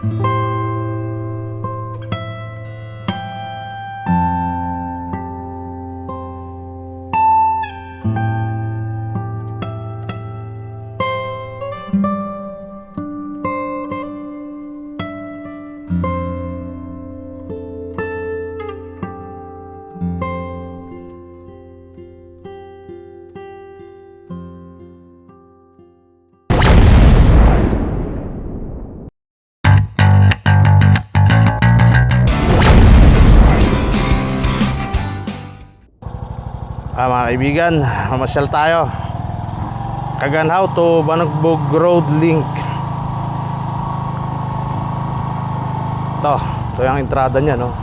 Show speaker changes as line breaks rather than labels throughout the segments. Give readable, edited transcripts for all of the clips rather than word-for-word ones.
Mga kaibigan, mamasyal tayo Kaganhaw to Banagbog Road Link. Ito yung entrada niya, no?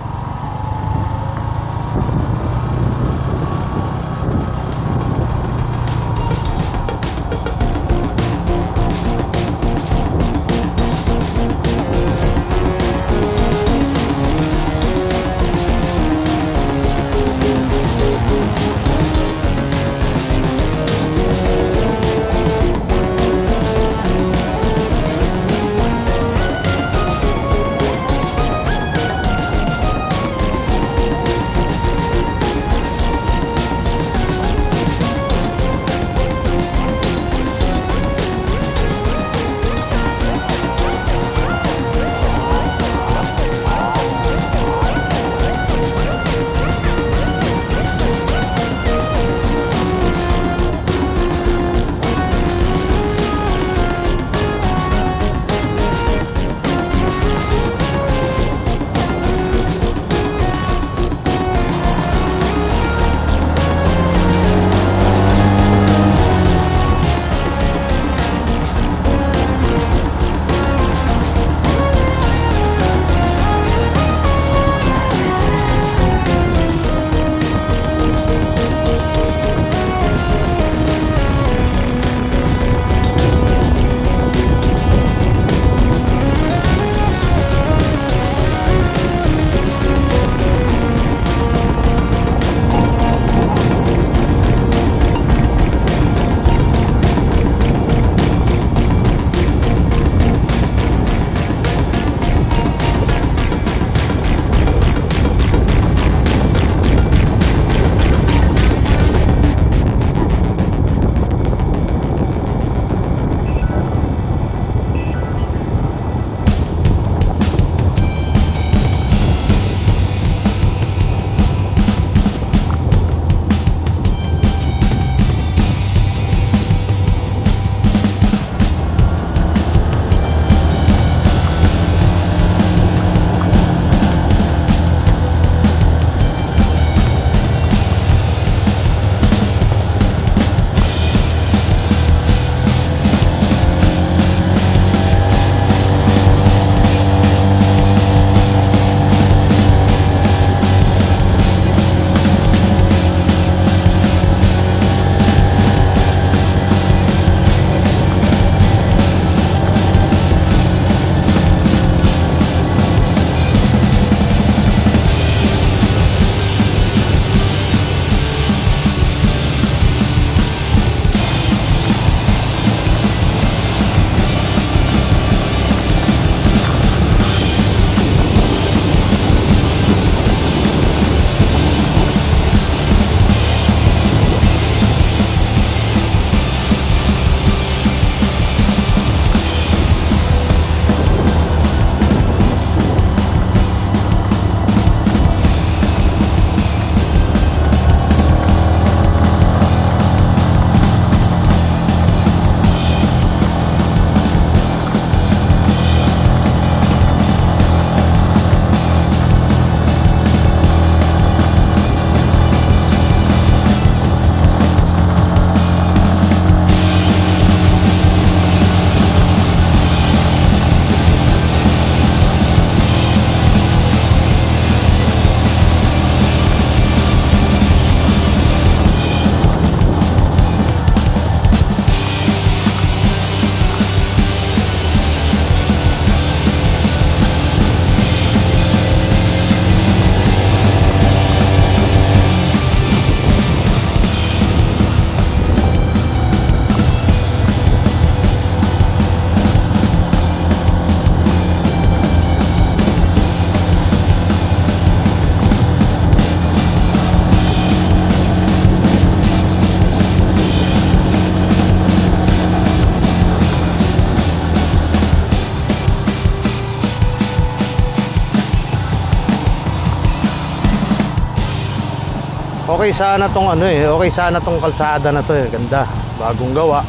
Okay sana tong ano eh, okay sana tong kalsada na to eh, ganda, bagong gawa.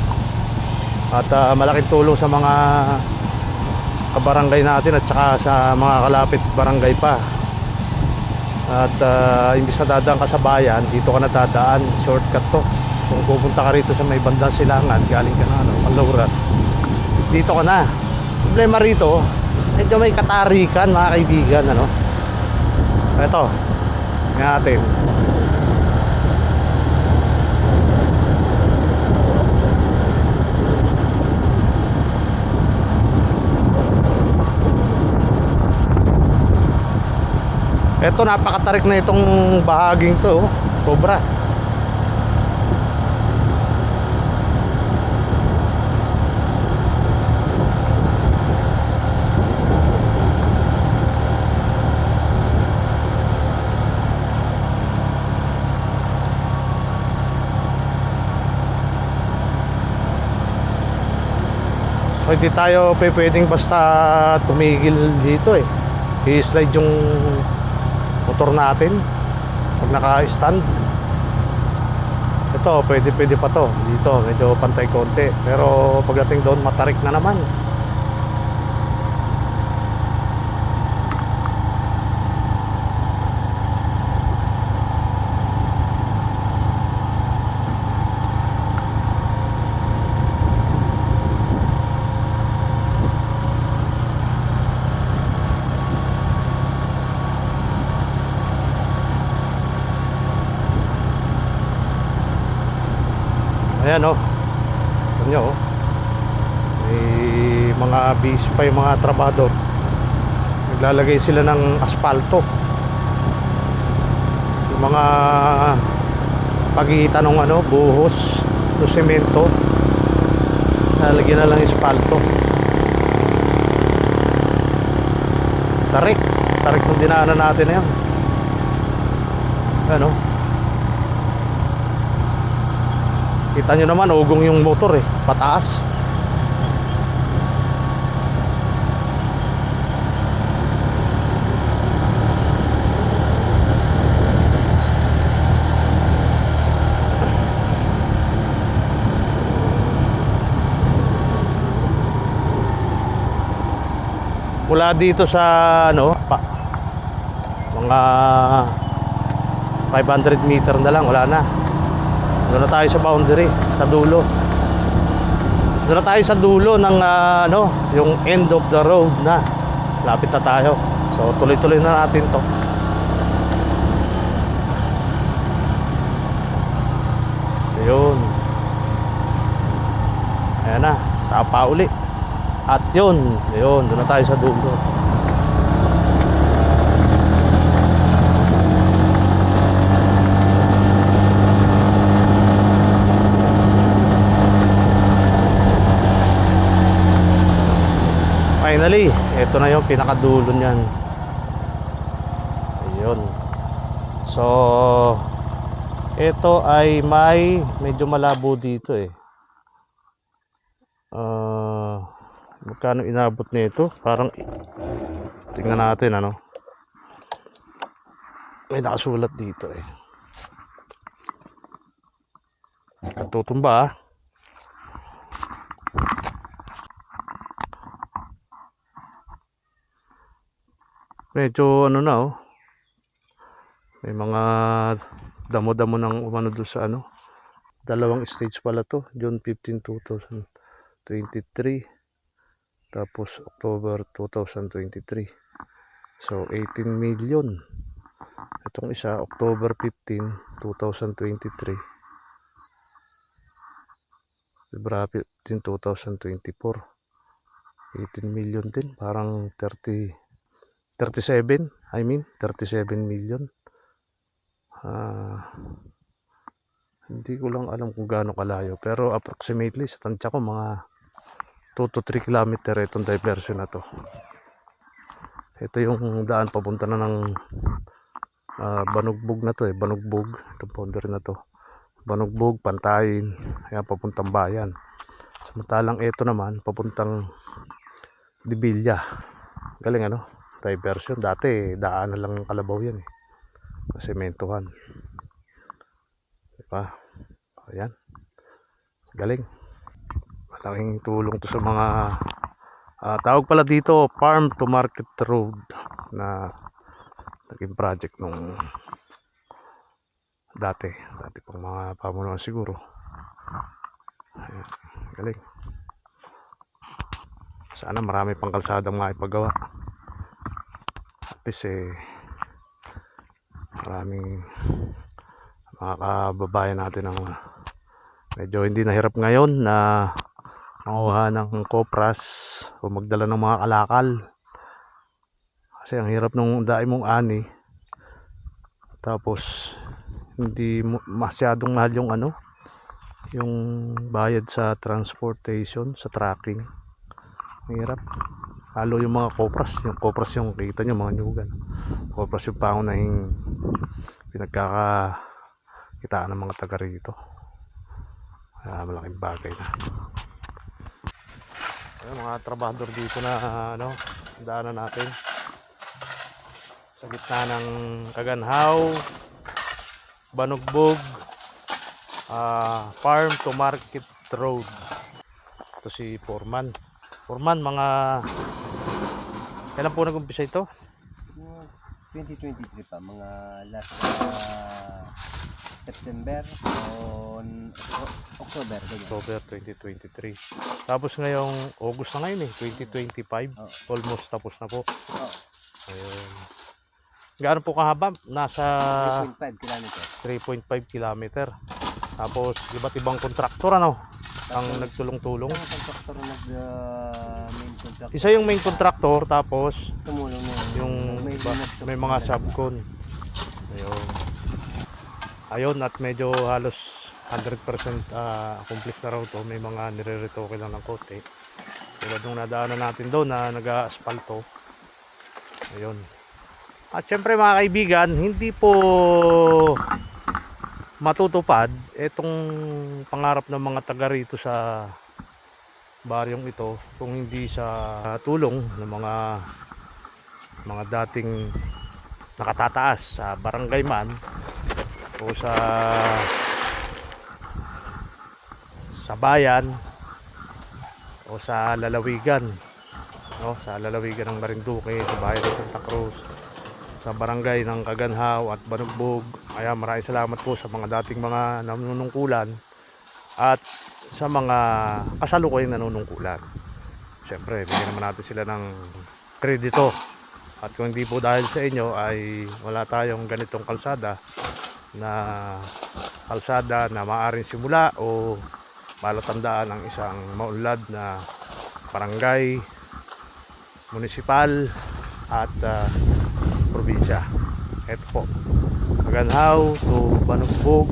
At malaking tulong sa mga kabarangay natin at saka sa mga kalapit barangay pa. At imbis na dadaan ka sa bayan, dito ka na dadaan, shortcut to. Kung pupunta ka rito sa may bandang Silangan, galing ka na ano, Kanluran, dito ka na. Problema rito, medyo may katarikan mga kaibigan, ano. Ito, tingnan natin. Ito, napakatarik na itong bahaging to, sobra. So hindi tayo pwedeng basta tumigil dito eh. I-slide yung motor natin pag naka-stand. Ito pwede pa to. Dito medyo pantay konti, pero pagdating doon matarik na naman. Ayan o, ito nyo o, may mga busy pa yung mga trabador. Naglalagay sila ng asfalto, yung mga pagitan ng ano, buhos ng semento, nalagyan na lang asfalto. Tarik ng dinaanan natin na yan. Ano, kita nyo naman, ugong yung motor eh, pataas. Mula dito sa ano, mga 500 meter na lang, wala na. Doon na tayo sa boundary, sa dulo. Doon na tayo sa dulo ng ano, yung end of the road na. Lapit na tayo. So tuloy-tuloy na natin to. Ayun. Ayan na, sapa uli. At yun, doon na tayo sa dulo. Finally, ito na yung pinakadulo niyan. Ayun. So, ito ay medyo malabo dito eh. Magkano inabot nito? Parang tingnan natin ano. May nakasulat dito eh. Katutumba ah. Medyo ano na oh. May mga damo-damo ng umano doon sa ano. Dalawang stage pala to. June 15, 2023. Tapos October 2023. So 18 million. Itong isa October 15, 2023. February 15, 2024. 18 million din. Parang 37 million. Hindi ko lang alam kung gaano kalayo, pero approximately sa tansya ko mga 2 to 3 kilometer itong diversion na to. Ito yung daan papunta na ng Banugbog na to eh. Banugbog, itong boundary na to. Banugbog, Pantayin, ayan, papuntang bayan. Samantalang ito naman papuntang Dibilya. Galing ano, diversion. Dati daan na lang ng Kalabaw yan eh, sementohan. pa. Ayan, galing. Malaking tulong to sa mga tawag pala dito, farm to market road, na naging project nung dati pang mga pamunuan siguro. Ayan, galing. Sana marami pang kalsadang maipagawa. At least maraming mga kababayan natin ang medyo hindi nahirap ngayon na manguha ng kopras o magdala ng mga kalakal. Kasi ang hirap nung dai mong ani, tapos hindi masyadong mahal yung yung bayad sa transportation, sa tracking. Ang hirap. Lalo yung mga kopras yung kita nyo, mga nyugan. Kopras yung pangunahing pinagkakakitaan ng mga taga rito. Malaking bagay na. Ayan, mga trabahador dito na daanan natin sa gitna ng Kaganhaw, Banugbog, farm to market road. Ito si Foreman. Foreman, mga kailan po nag-umpisa ito?
2023 pa, mga last September o October, ganyan.
October 2023. Tapos ngayong August na ngayon 2025. Almost tapos na po. Ayun. Gaano po kahaba? Nasa
3.5 kilometer.
3.5 kilometer. Tapos iba't ibang kontraktor ang nagtulong-tulong.
Isang kontraktor main contractor.
Isa yung main contractor, tapos
tumulong
yung may mga subcon. Ayun, at medyo halos 100% accomplished na raw to. May mga nire-retoke lang ng konti. Tulad nung nadaanan natin doon na nag-aasfalto. Ayun. At syempre mga kaibigan, hindi po matutupad itong pangarap ng mga taga rito sa baryong ito kung hindi sa tulong ng mga dating nakatataas sa barangay man o sa bayan o sa lalawigan, sa lalawigan ng Marinduque, sa bayan ng Santa Cruz, sa barangay ng Kaganhaw at Banugbog. Kaya maraming salamat po sa mga dating mga nanunungkulan at sa mga kasalukuyang nanunungkulan. Siyempre, bigyan naman natin sila ng kredito. At kung hindi po dahil sa inyo ay wala tayong ganitong kalsada na maaaring simula o malatandaan ng isang maunlad na barangay, munisipal at probinsya. Ito po, Kaganhaw to Banugbog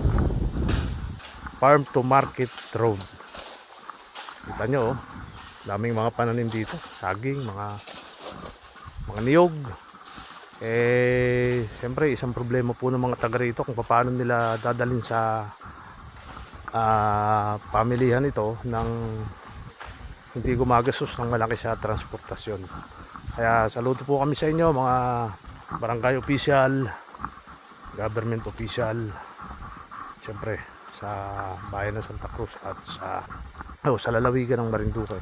farm to market road. Kita nyo, daming mga pananim dito, saging, mga niyog. Siyempre isang problema po ng mga taga rito kung paano nila dadalhin sa pamilihan ito ng hindi gumagastos ng malaki sa transportasyon. Kaya saludo po kami sa inyo, mga barangay official, government official, siyempre sa bayan ng Santa Cruz at sa lalawigan ng Marinduque.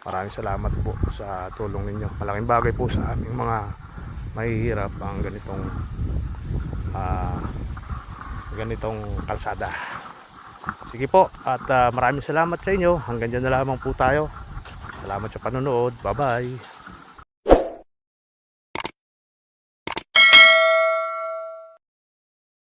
Maraming salamat po sa tulong ninyo. Malaking bagay po sa aming mga mahihirap ang ganitong kalsada. Sige po, at maraming salamat sa inyo. Hanggang dyan na lamang po tayo. Salamat sa panonood. Bye bye.